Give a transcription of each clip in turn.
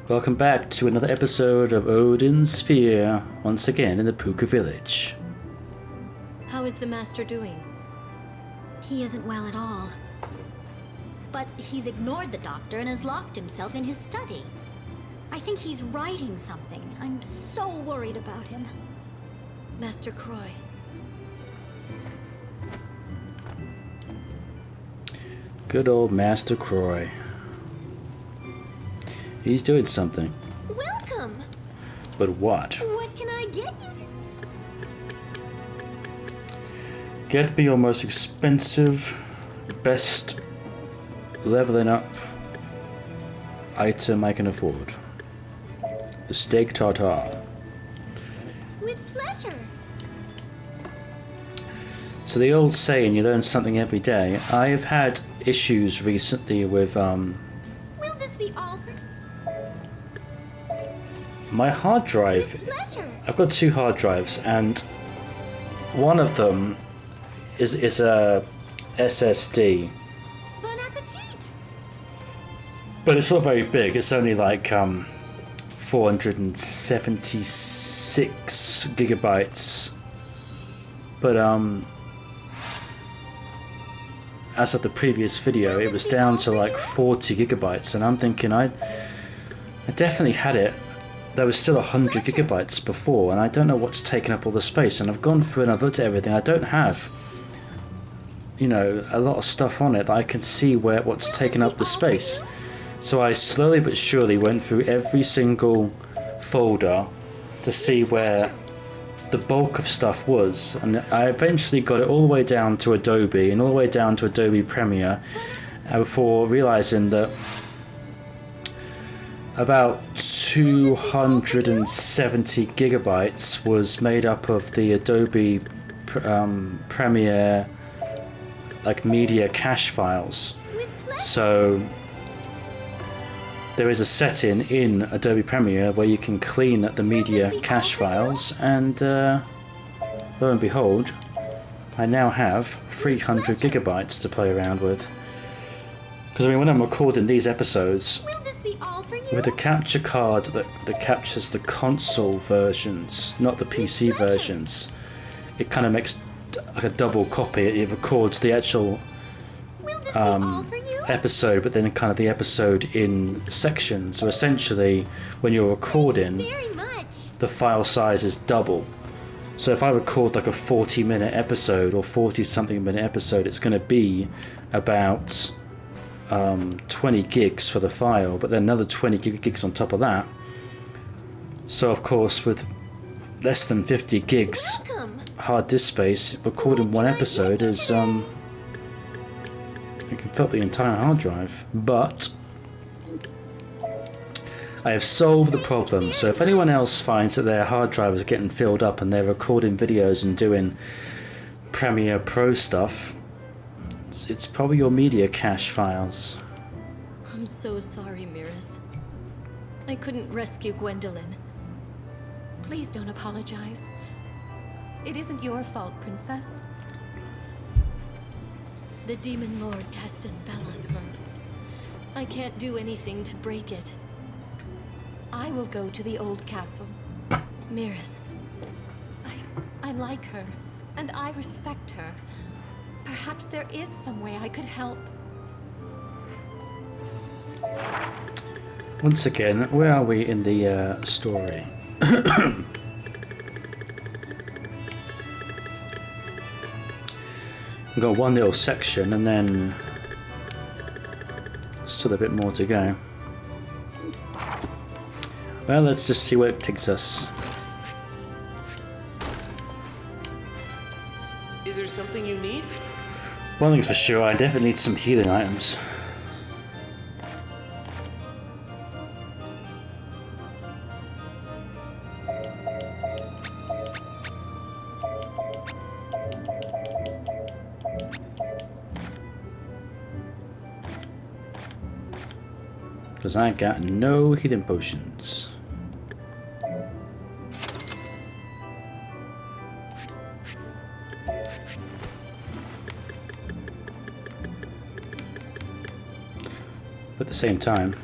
Welcome back to another episode of Odin Sphere, once again in the Pooka village. How is the master doing? He isn't well at all. But he's ignored the doctor and has locked himself in his study. I think he's writing something. I'm so worried about him. Master Croy. Good old Master Croy. He's doing something. Welcome! But what? What can I get you to... Get me your most expensive, best leveling up item I can afford. The steak tartare. With pleasure. So the old saying, you learn something every day. I have had issues recently with Will this be all for... my hard drive. With pleasure. I've got two hard drives, and one of them is a SSD. Bon appetit! But it's not very big. It's only like 476 gigabytes. But as of the previous video, it was down to like 40 gigabytes, and I'm thinking I definitely had it. There was still 100 gigabytes before, and I don't know what's taken up all the space. And I've gone through and I've looked at everything. I don't have, you know, a lot of stuff on it that I can see what's taken up the space. So I slowly but surely went through every single folder to see where the bulk of stuff was, and I eventually got it all the way down to Adobe and all the way down to Adobe Premiere before realizing that about 270 gigabytes was made up of the Adobe Premiere like media cache files. So there is a setting in Adobe Premiere where you can clean the media cache files, and lo and behold, I now have 300 gigabytes to play around with. Because I mean, when I'm recording these episodes, with a capture card that captures the console versions, not the PC versions, it kind of makes like a double copy. It records the actual episode, but then kind of the episode in sections. So essentially, when you're recording, the file size is double. So if I record like a 40-minute episode or 40-something minute episode, it's going to be about 20 gigs for the file, but then another 20 gigs on top of that. So of course, with less than 50 gigs hard disk space, recording one episode is it can fill up the entire hard drive. But I have solved the problem. So if anyone else finds that their hard drive is getting filled up and they're recording videos and doing Premiere Pro stuff, it's probably your media cache files. I'm so sorry, Miris. I couldn't rescue Gwendolyn. Please don't apologize. It isn't your fault, Princess. The Demon Lord cast a spell on her. I can't do anything to break it. I will go to the old castle. Miris. I like her, and I respect her. Perhaps there is some way I could help. Once again, where are we in the story? We've got one little section, and then still a bit more to go. Well, let's just see where it takes us. Is there something you need? One thing's for sure, I definitely need some healing items. Because I got no healing potions. But at the same time,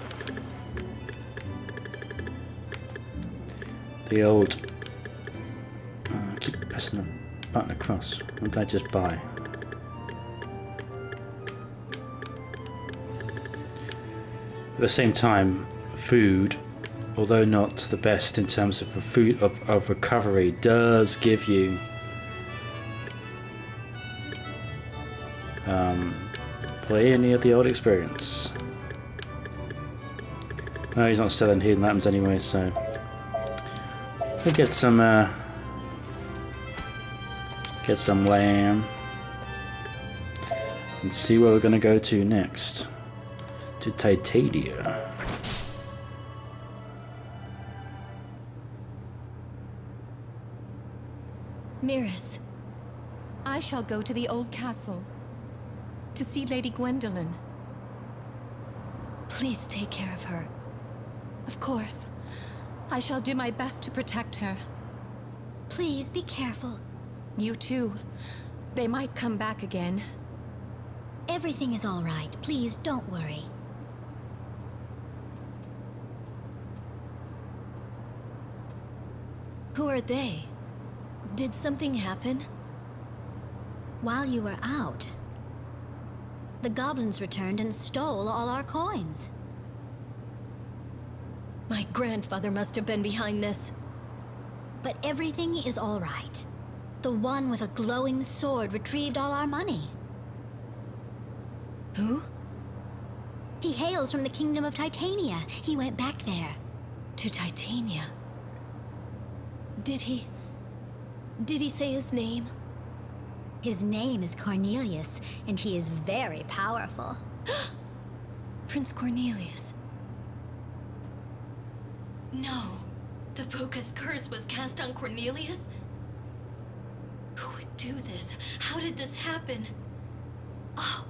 The old... I keep pressing the button across. What did I just buy? At the same time, food, although not the best in terms of the food of recovery, does give you plenty of the old experience. No, he's not selling hidden items anyway, so we'll get some lamb and see where we're gonna go to next. To Titania. Miris. I shall go to the old castle to see Lady Gwendolyn. Please take care of her. Of course. I shall do my best to protect her. Please be careful. You too. They might come back again. Everything is all right. Please don't worry. Who are they? Did something happen? While you were out, the goblins returned and stole all our coins. My grandfather must have been behind this. But everything is all right. The one with a glowing sword retrieved all our money. Who? He hails from the kingdom of Titania. He went back there. To Titania. Did he say his name? His name is Cornelius, and he is very powerful. Prince Cornelius. No. The Pooka's curse was cast on Cornelius? Who would do this? How did this happen? Oh.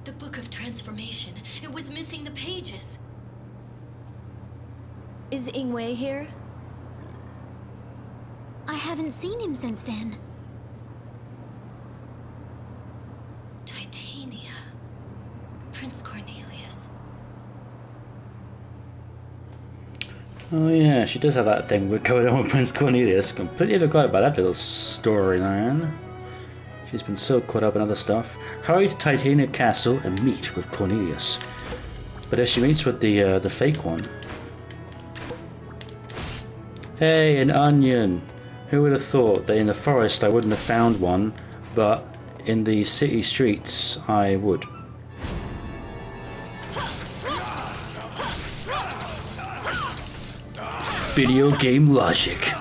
The Book of Transformation. It was missing the pages. Is Ingwei here? I haven't seen him since then. Titania. Prince Cornelius. Oh yeah, she does have that thing going on with Prince Cornelius. Completely forgot about that little storyline. She's been so caught up in other stuff. Hurry to Titania Castle and meet with Cornelius. But as she meets with the fake one... Hey, an onion! Who would have thought that in the forest I wouldn't have found one, but in the city streets I would. Video game logic.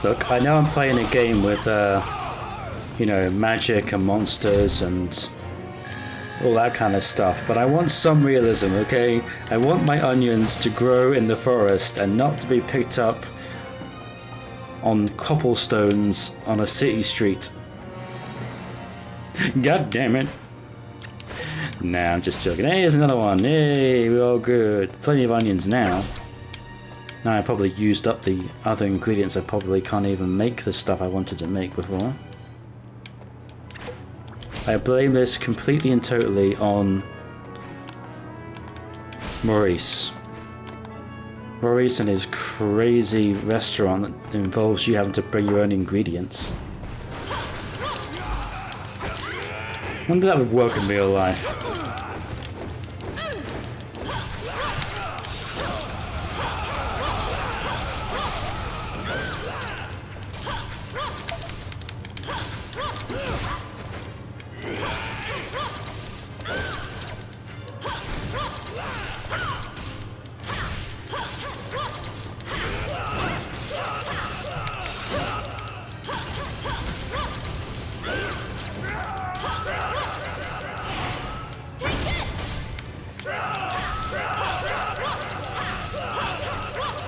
Look, I know I'm playing a game with, you know, magic and monsters and all that kind of stuff, but I want some realism, okay? I want my onions to grow in the forest and not to be picked up on cobblestones on a city street. God damn it. Nah, I'm just joking. Hey, here's another one. Hey, we're all good. Plenty of onions now. Now I probably used up the other ingredients. I probably can't even make the stuff I wanted to make before. I blame this completely and totally on Maurice. Maurice and his crazy restaurant that involves you having to bring your own ingredients. I wonder if that would work in real life.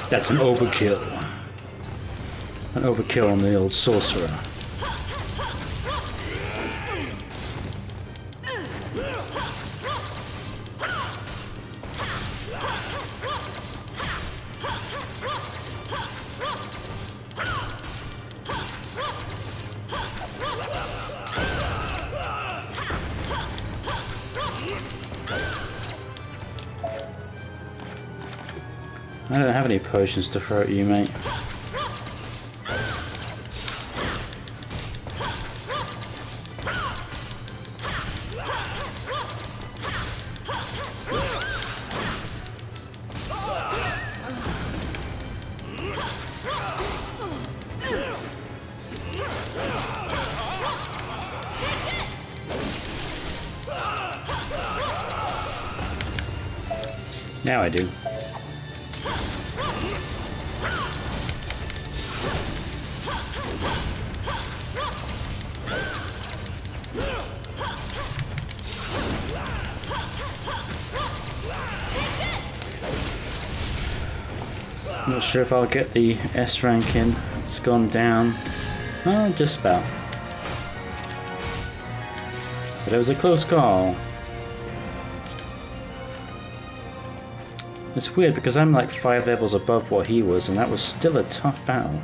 That's an overkill. An overkill on the old sorcerer. I don't have any potions to throw at you, mate. Now I do. Not sure if I'll get the S rank in. It's gone down. Oh, just about. But it was a close call. It's weird because I'm like 5 levels above what he was, and that was still a tough battle.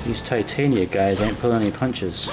These Titania guys ain't pulling any punches.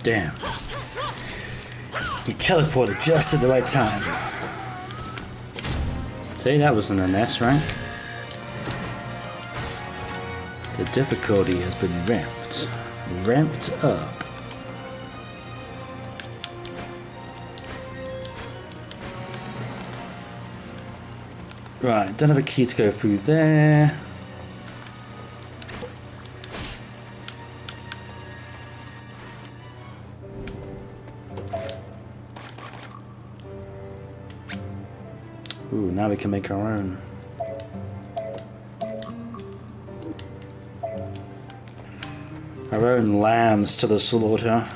Damn. He teleported just at the right time. See, that wasn't an S rank. The difficulty has been ramped up. Right, don't have a key to go through there. Ooh, now we can make our own. Our own lambs to the slaughter.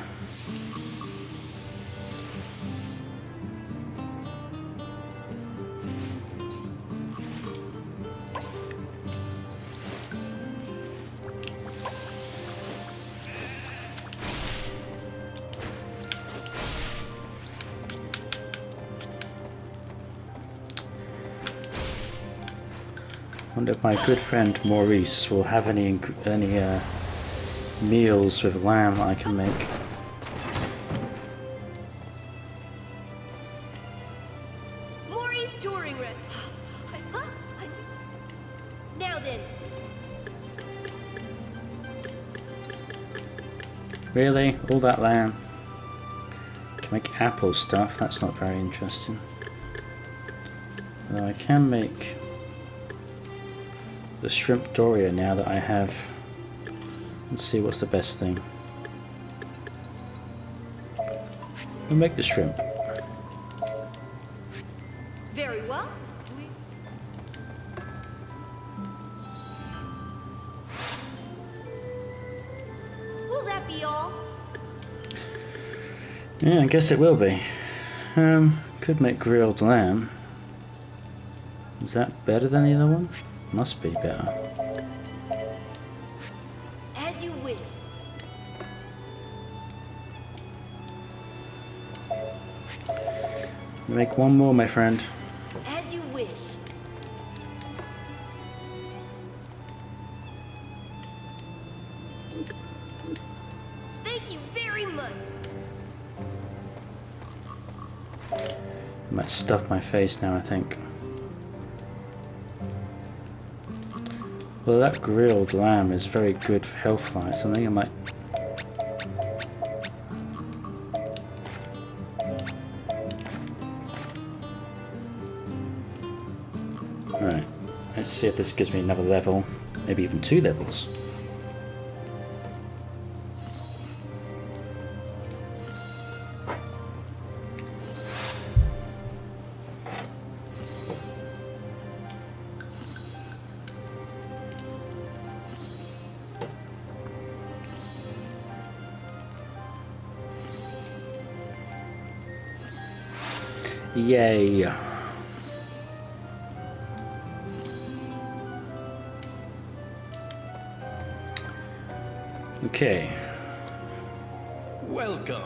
Wonder if my good friend Maurice will have any meals with lamb that I can make. Maurice touring red. Now then. Really? All that lamb? Can make apple stuff, that's not very interesting. Although I can make the shrimp Doria now that I have. Let's see what's the best thing. We'll make the shrimp. Very well. Will that be all? Yeah, I guess it will be. Could make grilled lamb. Is that better than the other one? Must be better. As you wish. Make one more, my friend. As you wish. Thank you very much. I might stuff my face now, I think. Well, that grilled lamb is very good for health lights. I think I might... Alright, let's see if this gives me another level. Maybe even 2 levels. Yay. Okay. Welcome.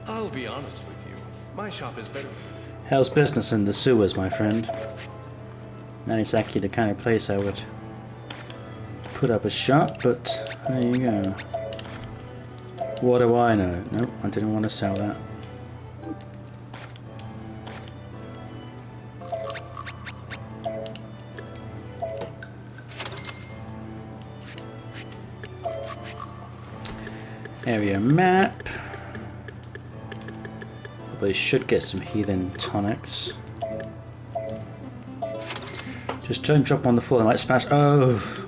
I'll be honest with you. My shop is better. How's business in the sewers, my friend? Not exactly the kind of place I would put up a shop, but there you go. What do I know? Nope, I didn't want to sell that. Area map. They should get some healing tonics. Just don't drop them on the floor, they might smash. Oh!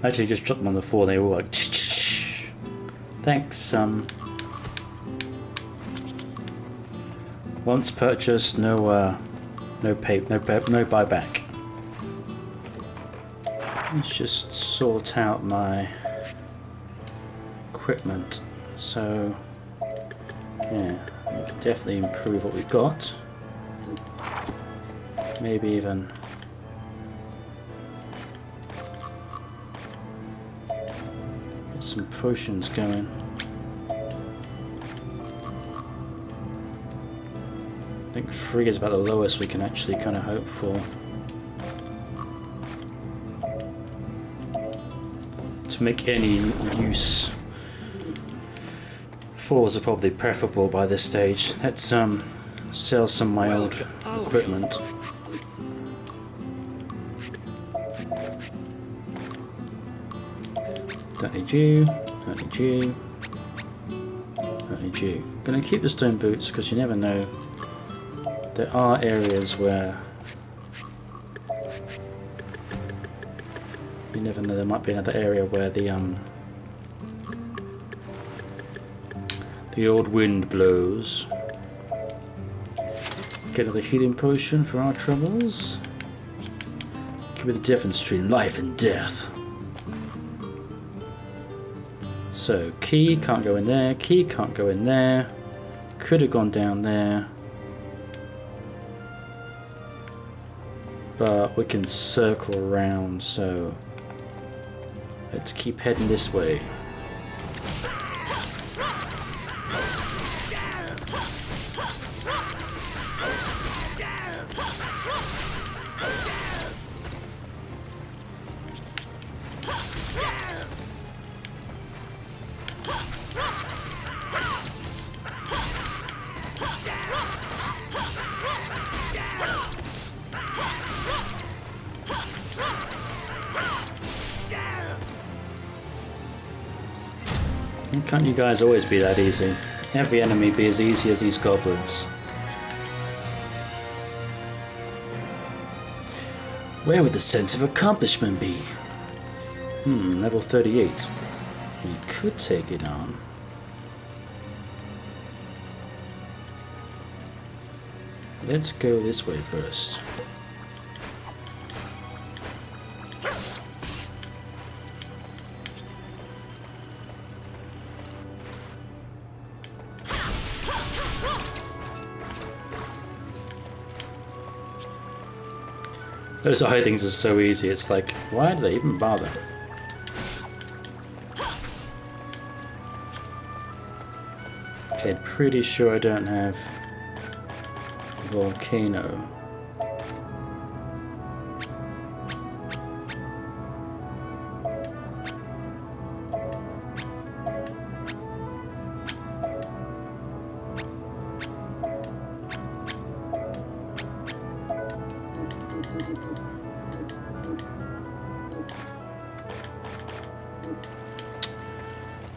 Actually, just drop them on the floor, they all like. Thanks, once purchased, no buyback. Let's just sort out my equipment. So, yeah, we can definitely improve what we've got. Maybe even get some potions going. I think 3 is about the lowest we can actually kind of hope for. To make any use. 4s are probably preferable by this stage. Let's sell some of my old equipment. Don't need you, don't need you, don't need you. Gonna keep the stone boots because you never know. There are areas where you never know, there might be another area where the old wind blows. Get another healing potion for our troubles. Could be the difference between life and death. So, key can't go in there, key can't go in there. Could have gone down there. But we can circle around, so let's keep heading this way. Can't you guys always be that easy? Every enemy be as easy as these goblins. Where would the sense of accomplishment be? Level 38. We could take it on. Let's go this way first. Those high things are so easy, it's like, why do they even bother? Okay, pretty sure I don't have volcano.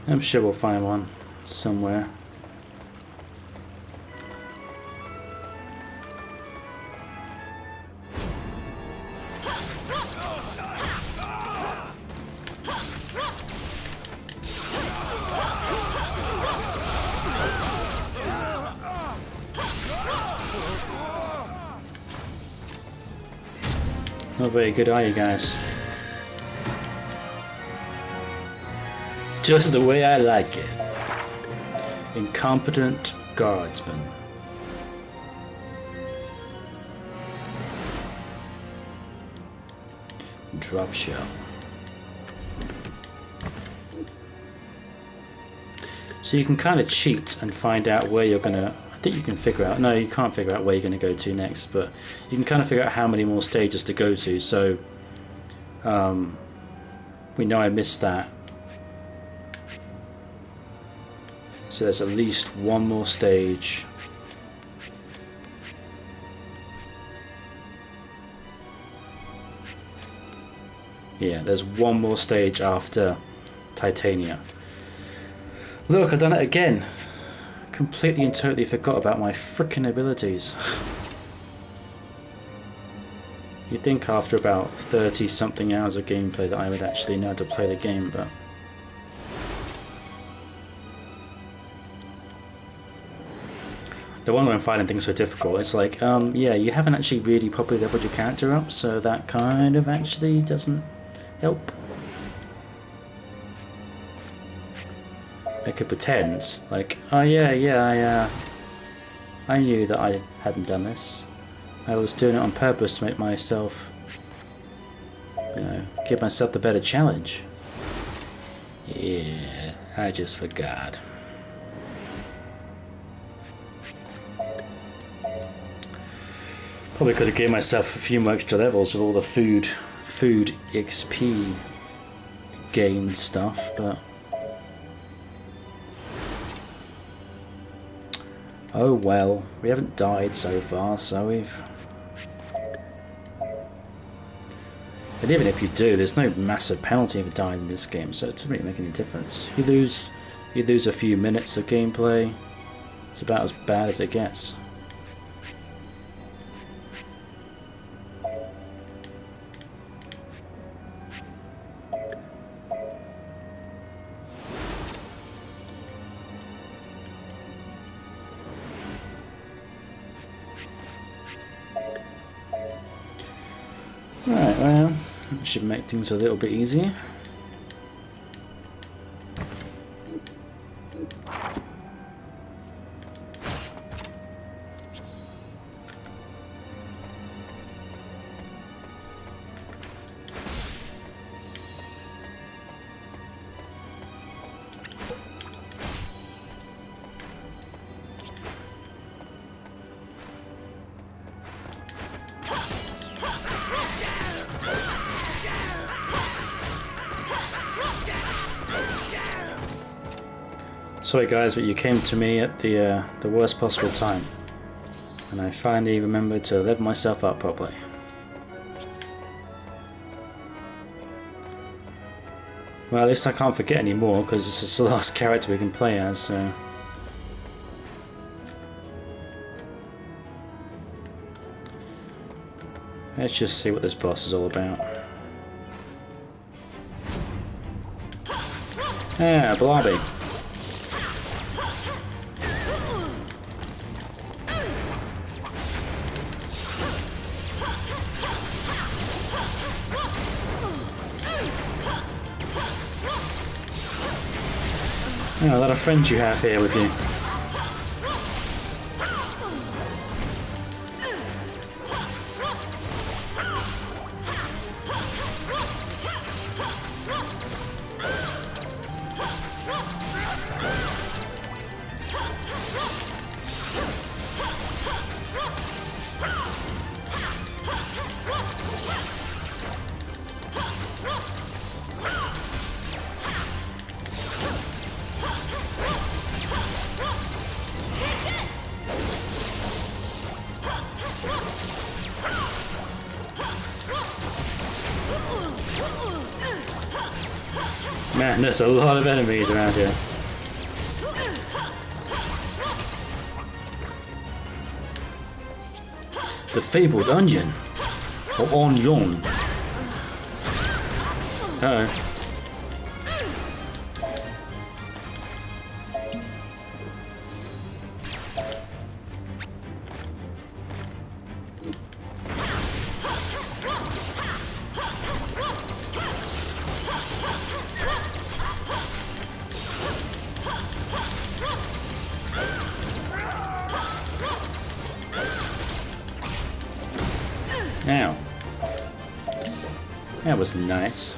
I'm sure we'll find one somewhere. Not very good, are you guys? Just the way I like it. Incompetent guardsmen. drop shell. So you can kind of cheat and find out where you're gonna. I think you can figure out. No, you can't figure out where you're gonna go to next, but you can kind of figure out how many more stages to go to. So we know I missed that. So there's at least one more stage. Yeah, there's one more stage after Titania. Look, I've done it again. Completely and totally forgot about my frickin' abilities. You'd think after about 30 something hours of gameplay that I would actually know how to play the game, but the one where I'm finding things so difficult, it's like, yeah, you haven't actually really properly leveled your character up, so that kind of actually doesn't help. I could pretend, like, oh yeah, I knew that I hadn't done this. I was doing it on purpose to make myself, you know, give myself the better challenge. Yeah, I just forgot. Probably could have given myself a few more extra levels with all the food XP gain stuff, but oh well, we haven't died so far, so we've... And even if you do, there's no massive penalty for dying in this game, so it doesn't really make any difference. You lose a few minutes of gameplay, it's about as bad as it gets. Right, well, that should make things a little bit easier. Sorry guys, but you came to me at the worst possible time, and I finally remembered to level myself up properly. Well, at least I can't forget anymore because this is the last character we can play as, so... Let's just see what this boss is all about. Yeah, Blobby. Oh, a lot of friends you have here with you. Man, there's a lot of enemies around here. The fabled onion, or onion. Uh-oh. Now, That was nice.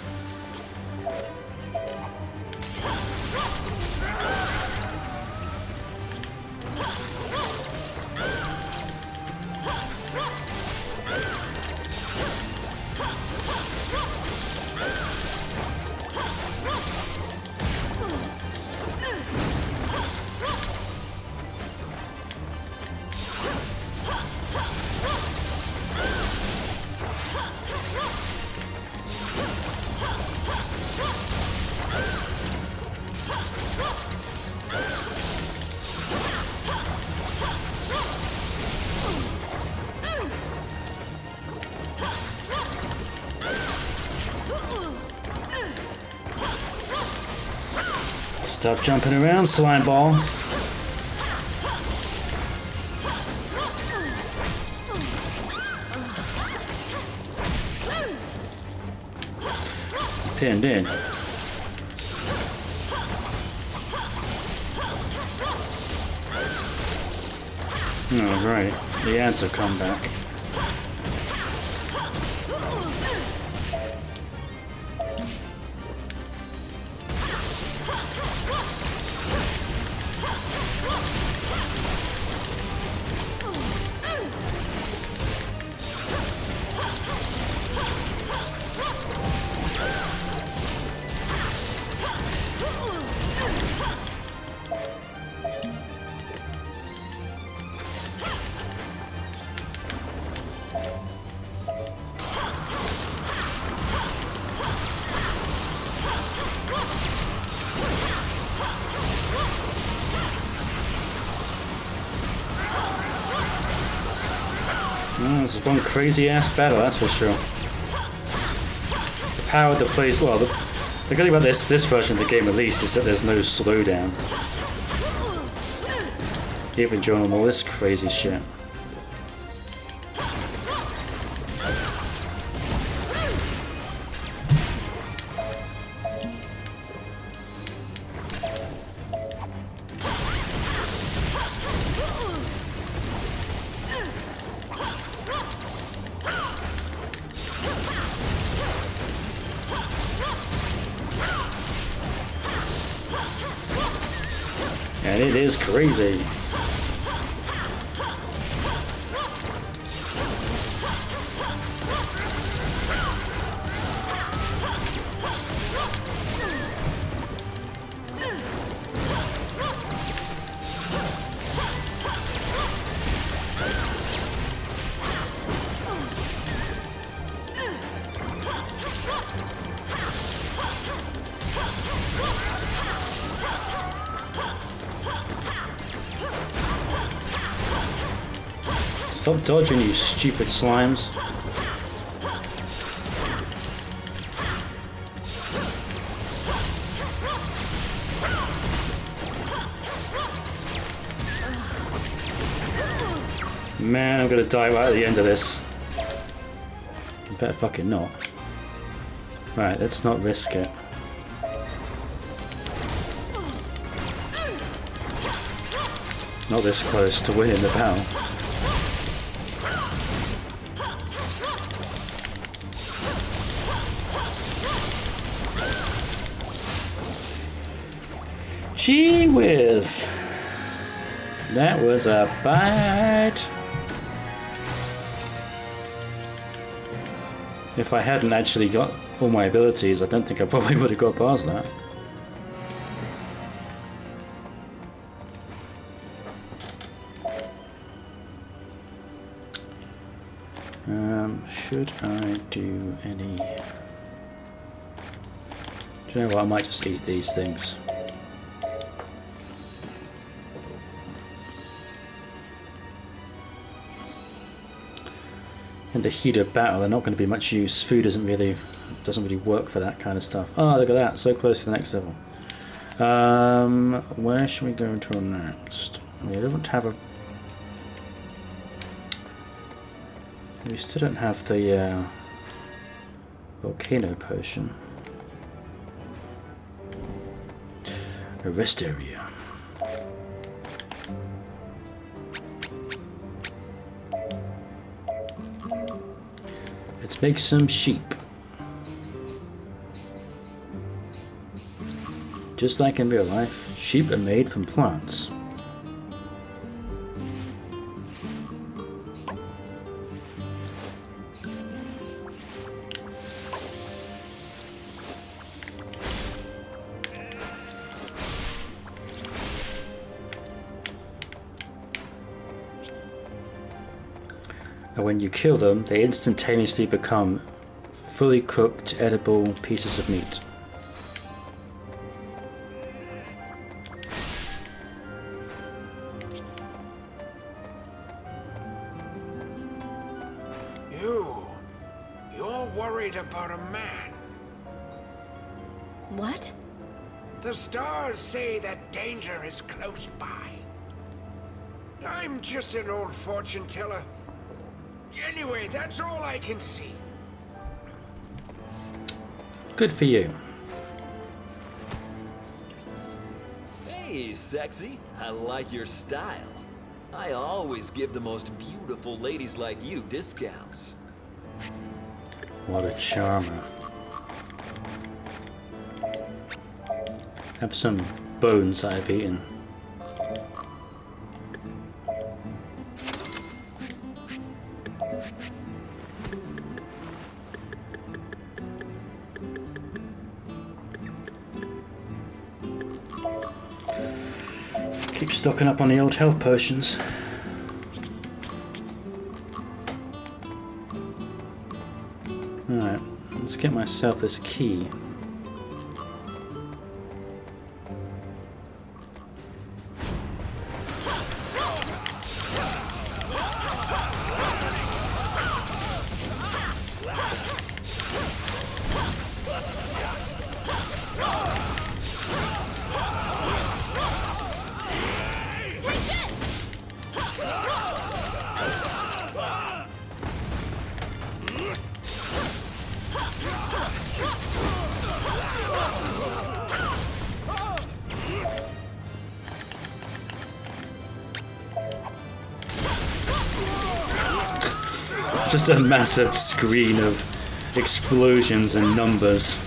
Stop jumping around, slime ball. Pinned in. Oh, right. The ads have come back. This is one crazy ass battle, that's for sure. The power that plays well. The good thing about this version of the game, at least, is that there's no slowdown, even during all this crazy shit. And it is crazy. Stop dodging, you stupid slimes. Man, I'm gonna die right at the end of this. I better fucking not. Right, let's not risk it. Not this close to winning the battle. Gee whiz! That was a fight! If I hadn't actually got all my abilities, I don't think I probably would have got past that. Should I do any... Do you know what? I might just eat these things. In the heat of battle, they're not going to be much use. Food doesn't really work for that kind of stuff. Oh, look at that! So close to the next level. Where should we go to next? We don't have a. We still don't have the volcano potion. A rest area. Let's make some sheep. Just like in real life, sheep are made from plants. And when you kill them, they instantaneously become fully cooked, edible pieces of meat. You're worried about a man. What? The stars say that danger is close by. I'm just an old fortune teller. Anyway, that's all I can see. Good for you. Hey, sexy. I like your style. I always give the most beautiful ladies like you discounts. What a charmer. Have some bones that I've eaten. Keep stocking up on the old health potions. Alright, let's get myself this key. Just a massive screen of explosions and numbers.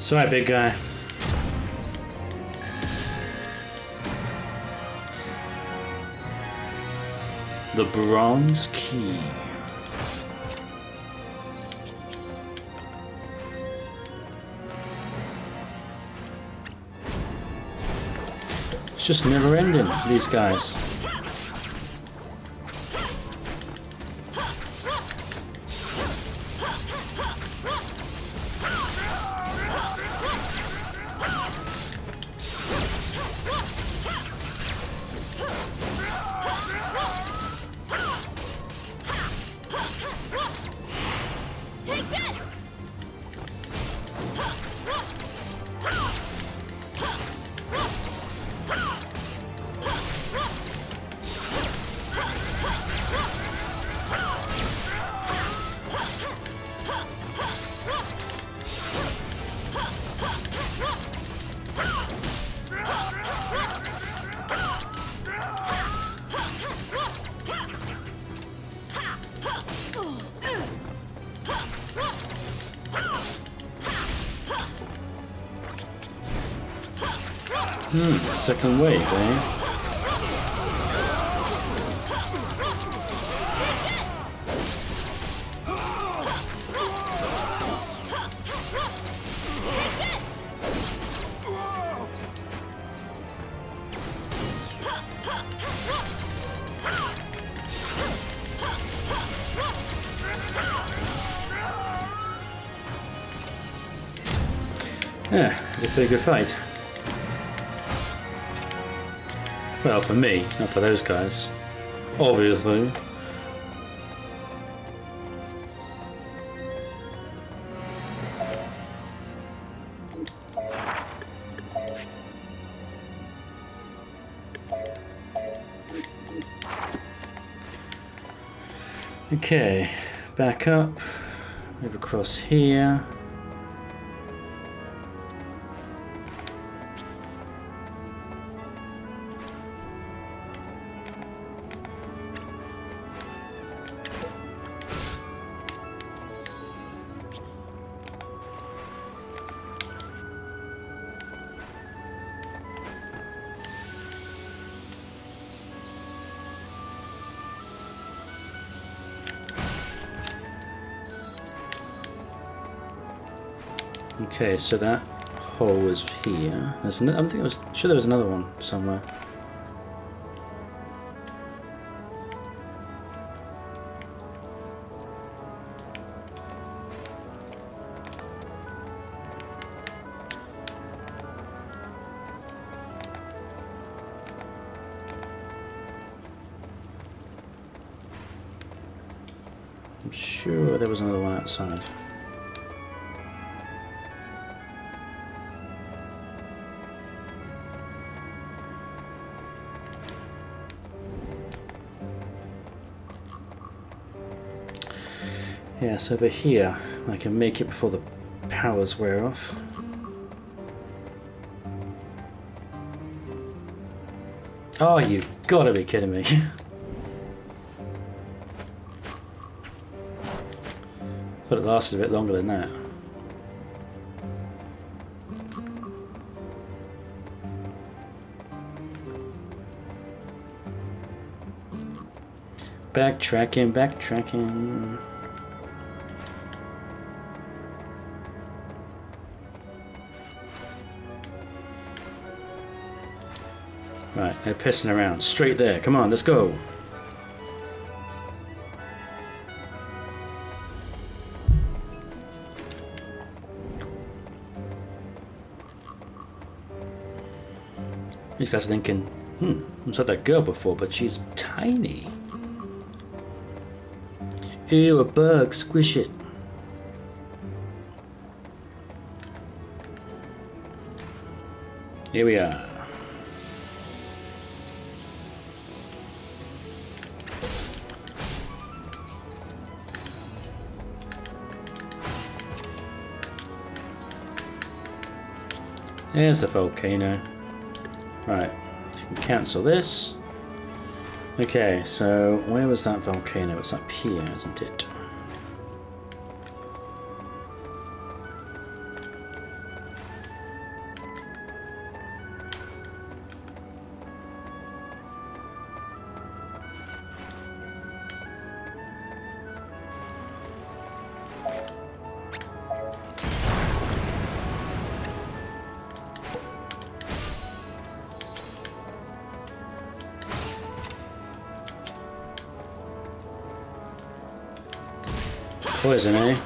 Sorry, big guy. The bronze key. It's just never ending, these guys. Second wave, eh? Yeah, it's a pretty good fight. Well, for me, not for those guys. Obviously. Okay, back up, move across here. Okay, so that hole is here. There's no, I'm sure there was another one somewhere. I'm sure there was another one outside. Yes, over here. I can make it before the powers wear off. Oh, you gotta be kidding me. But it lasted a bit longer than that. Backtracking, backtracking. Right, they're pissing around. Straight there. Come on, let's go. These guys are thinking, I've saw that girl before, but she's tiny. Ew, a bug, squish it. Here we are. There's the volcano. Right, so we can cancel this. Okay, so where was that volcano? It's up here, isn't it? Poison, eh?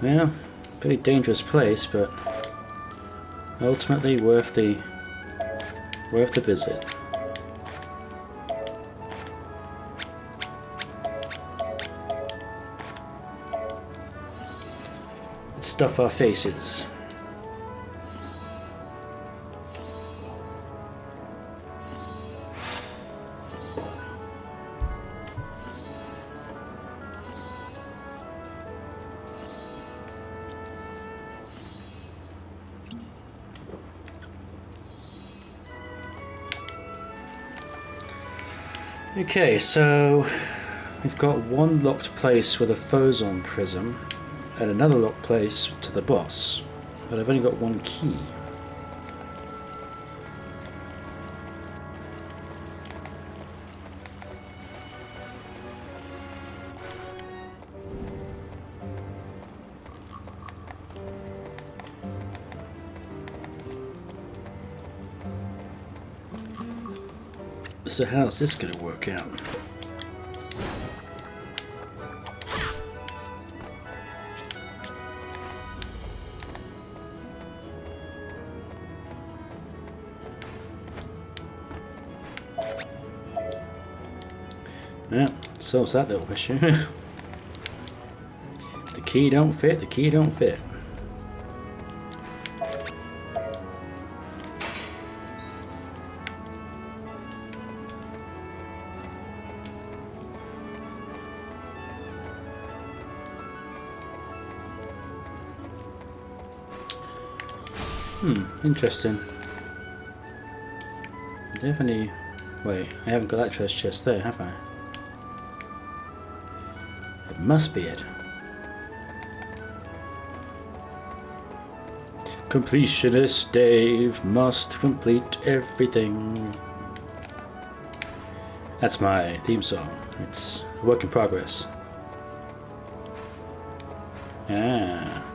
Yeah, pretty dangerous place, but ultimately worth the visit. Let's stuff our faces. Okay, so we've got one locked place with a Phozon prism and another locked place to the boss, but I've only got one key. So how's this going to work out? Yeah, solves that little issue. The key don't fit, the key don't fit. Interesting. Do you have any... Wait, I haven't got that treasure chest there, have I? It must be it. Completionist Dave must complete everything. That's my theme song. It's a work in progress. Ah.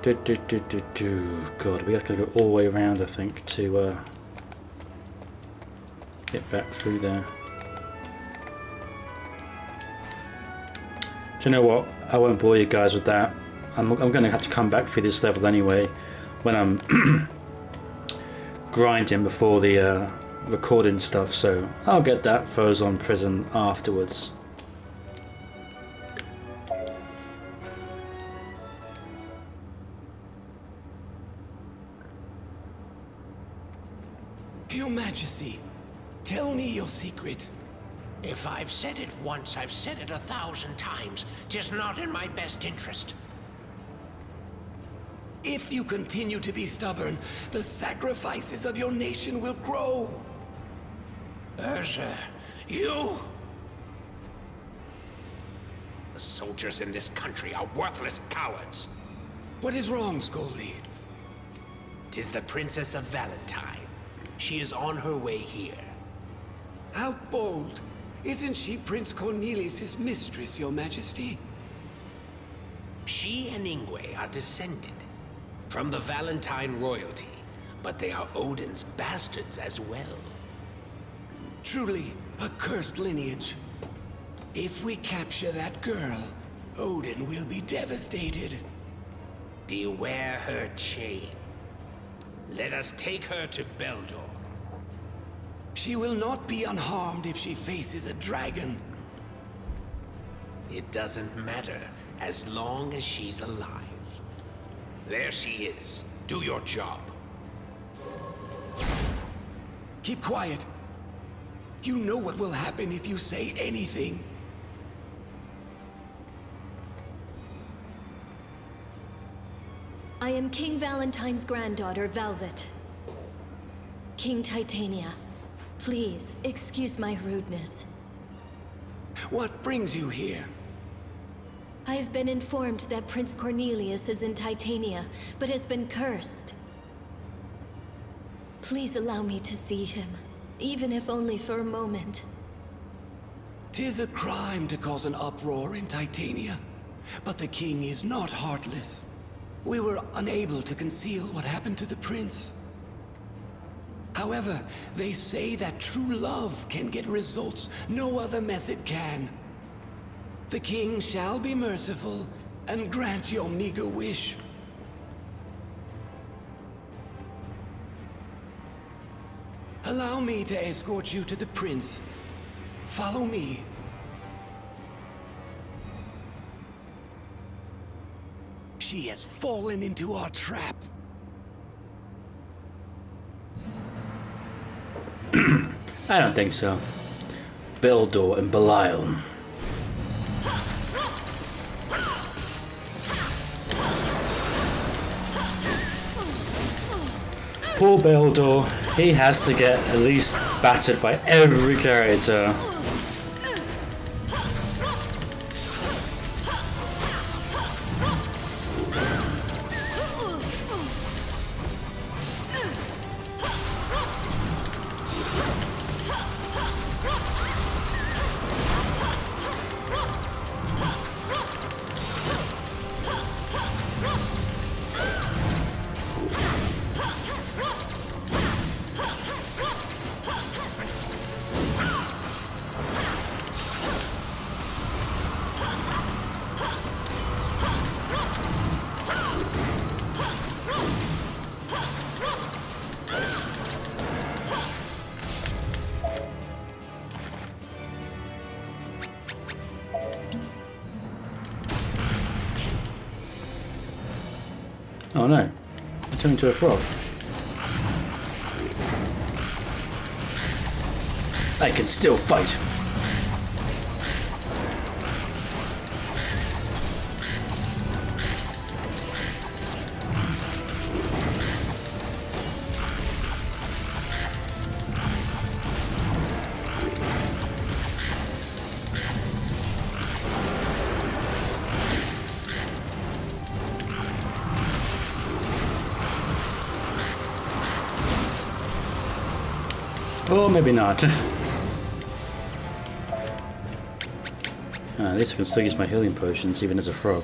God, we have to go all the way around, I think, to get back through there. Do you know what? I won't bore you guys with that. I'm going to have to come back through this level anyway when I'm grinding before the recording stuff, so I'll get that Phozon Prison afterwards. Your Majesty, tell me your secret. If I've said it once, I've said it 1,000 times. 'Tis not in my best interest. If you continue to be stubborn, the sacrifices of your nation will grow. Urza, you? The soldiers in this country are worthless cowards. What is wrong, Scoldy? 'Tis the Princess of Valentine. She is on her way here. How bold. Isn't she Prince Cornelius' mistress, Your Majesty? She and Ingwe are descended from the Valentine royalty, but they are Odin's bastards as well. Truly, a cursed lineage. If we capture that girl, Odin will be devastated. Beware her chain. Let us take her to Beldor. She will not be unharmed if she faces a dragon. It doesn't matter as long as she's alive. There she is. Do your job. Keep quiet. You know what will happen if you say anything. I am King Valentine's granddaughter, Velvet. King Titania, please excuse my rudeness. What brings you here? I have been informed that Prince Cornelius is in Titania, but has been cursed. Please allow me to see him, even if only for a moment. 'Tis a crime to cause an uproar in Titania, but the king is not heartless. We were unable to conceal what happened to the prince. However, they say that true love can get results no other method can. The king shall be merciful and grant your meager wish. Allow me to escort you to the prince. Follow me. She has fallen into our trap. I don't think so. Beldor and Belial. Poor Beldor, he has to get at least battered by every character. Oh no, I turned into a frog. I can still fight. Or maybe not. At least I can still use my healing potions even as a frog.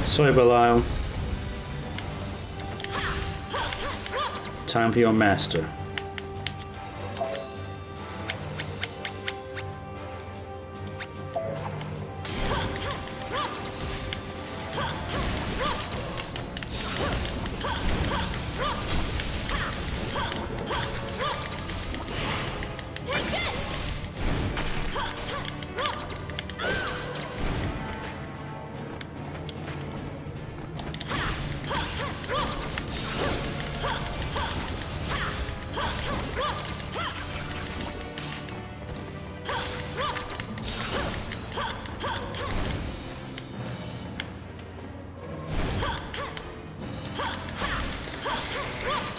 Sorry, Belial. Time for your master.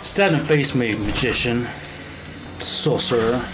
Stand and face me, magician, sorcerer.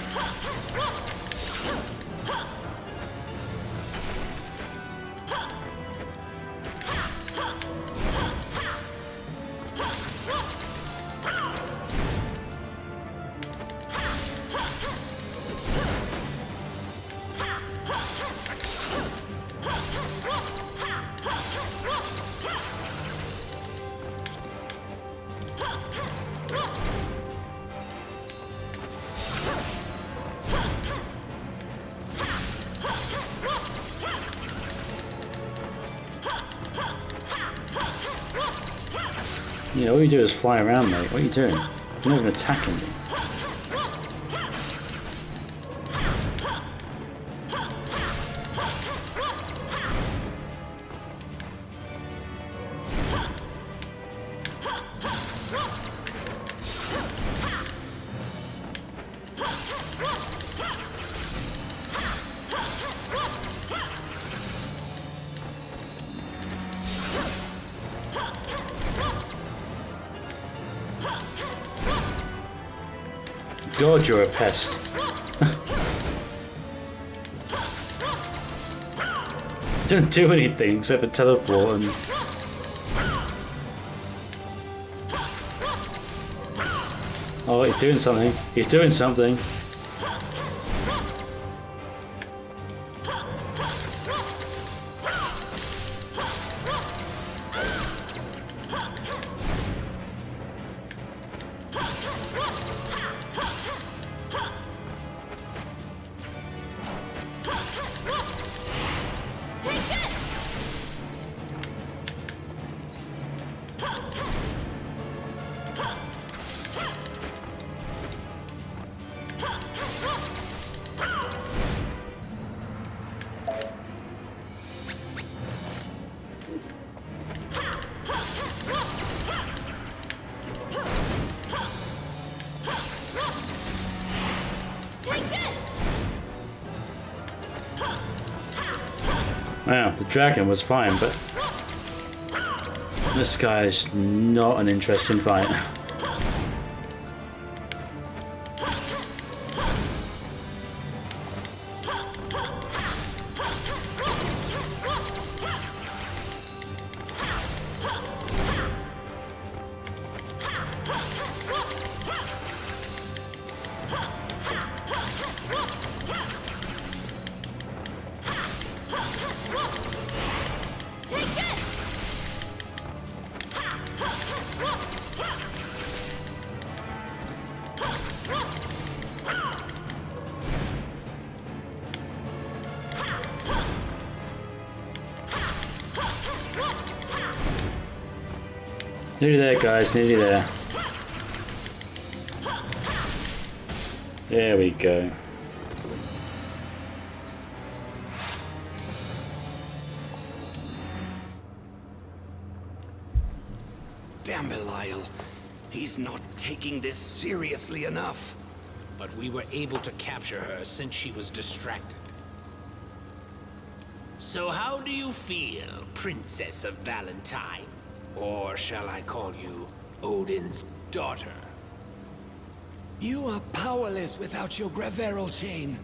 Yeah, all you do is fly around, mate. What are you doing? You're not even attacking me. God, you're a pest. You don't do anything except for teleport and... Oh, he's doing something. He's doing something. Wow, the dragon was fine, but this guy is not an interesting fight. Nearly there, guys, nearly there. There we go. Damn Belial. He's not taking this seriously enough. But we were able to capture her since she was distracted. So how do you feel, Princess of Valentine? Or shall I call you Odin's daughter? You are powerless without your Graveral chain.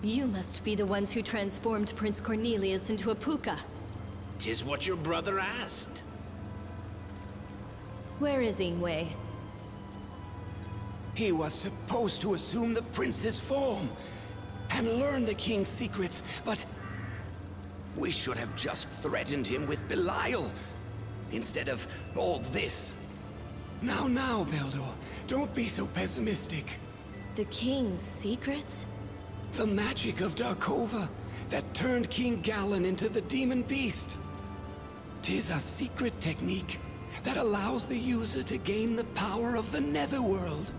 You must be the ones who transformed Prince Cornelius into a Pooka. 'Tis what your brother asked. Where is Ingwe? He was supposed to assume the prince's form and learn the king's secrets, but we should have just threatened him with Belial instead of all this. Now, Beldor, don't be so pessimistic. The king's secrets? The magic of Darkova that turned King Gallen into the demon beast. 'Tis a secret technique that allows the user to gain the power of the Netherworld.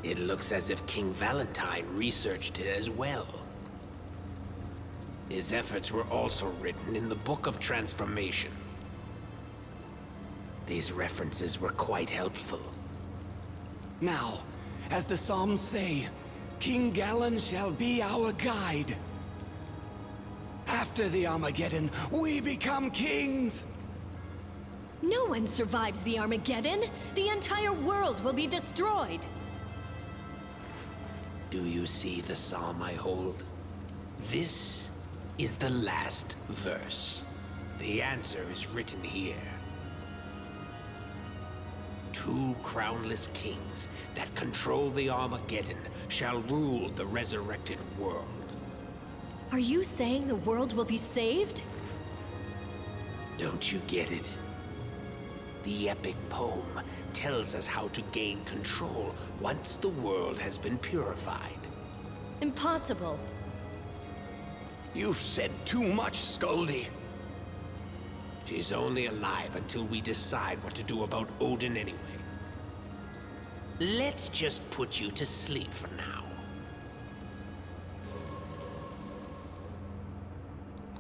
It looks as if King Valentine researched it as well. His efforts were also written in the Book of Transformation. These references were quite helpful. Now, as the Psalms say, King Gallen shall be our guide. After the Armageddon, we become kings! No one survives the Armageddon! The entire world will be destroyed! Do you see the psalm I hold? This is the last verse. The answer is written here. Two crownless kings that control the Armageddon shall rule the resurrected world. Are you saying the world will be saved? Don't you get it? The epic poem tells us how to gain control once the world has been purified. Impossible. You've said too much, Skuldy. She's only alive until we decide what to do about Odin anyway. Let's just put you to sleep for now.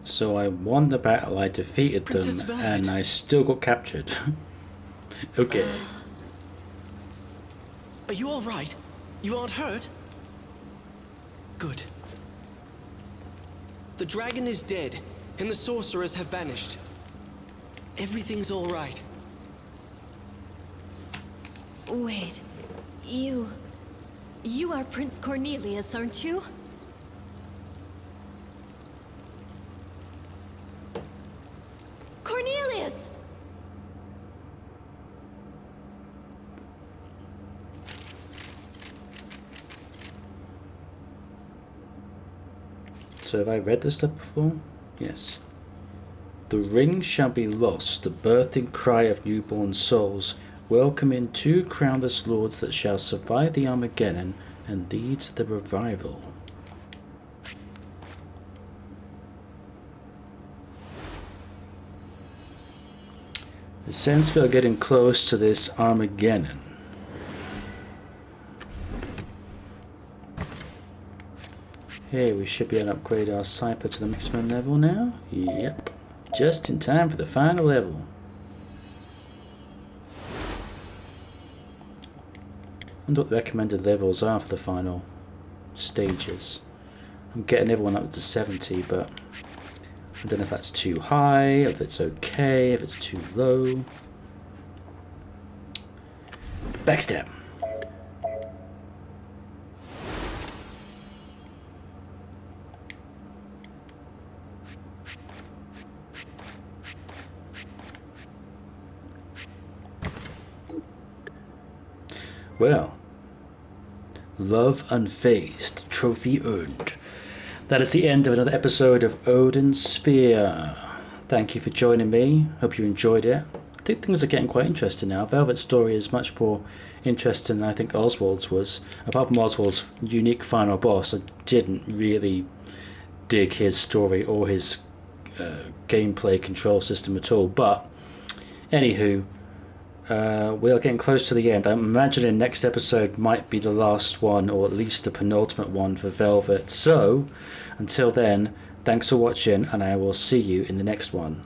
So I won the battle, I defeated Princess them, Velvet. and I still got captured. Okay. Are you all right? You aren't hurt? Good. The dragon is dead, and the sorcerers have vanished. Everything's all right. Wait, you... You are Prince Cornelius, aren't you? Cornelius! So have I read this stuff before? Yes. The ring shall be lost, the birthing cry of newborn souls, welcoming two crownless lords that shall survive the Armageddon and lead to the revival. The sense we are getting close to this Armageddon. Hey, we should be able to upgrade our Cypher to the maximum level now. Yep. Just in time for the final level. I wonder what the recommended levels are for the final stages. I'm getting everyone up to 70, but I don't know if that's too high, if it's okay, if it's too low. Backstab. Well, love unfazed, trophy earned. That is the end of another episode of Odin Sphere. Thank you for joining me. Hope you enjoyed it. I think things are getting quite interesting now. Velvet's story is much more interesting than I think Oswald's was. Apart from Oswald's unique final boss, I didn't really dig his story or his gameplay control system at all. But, anywho, we are getting close to the end. I'm imagining next episode might be the last one, or at least the penultimate one for Velvet. So, until then, thanks for watching, and I will see you in the next one.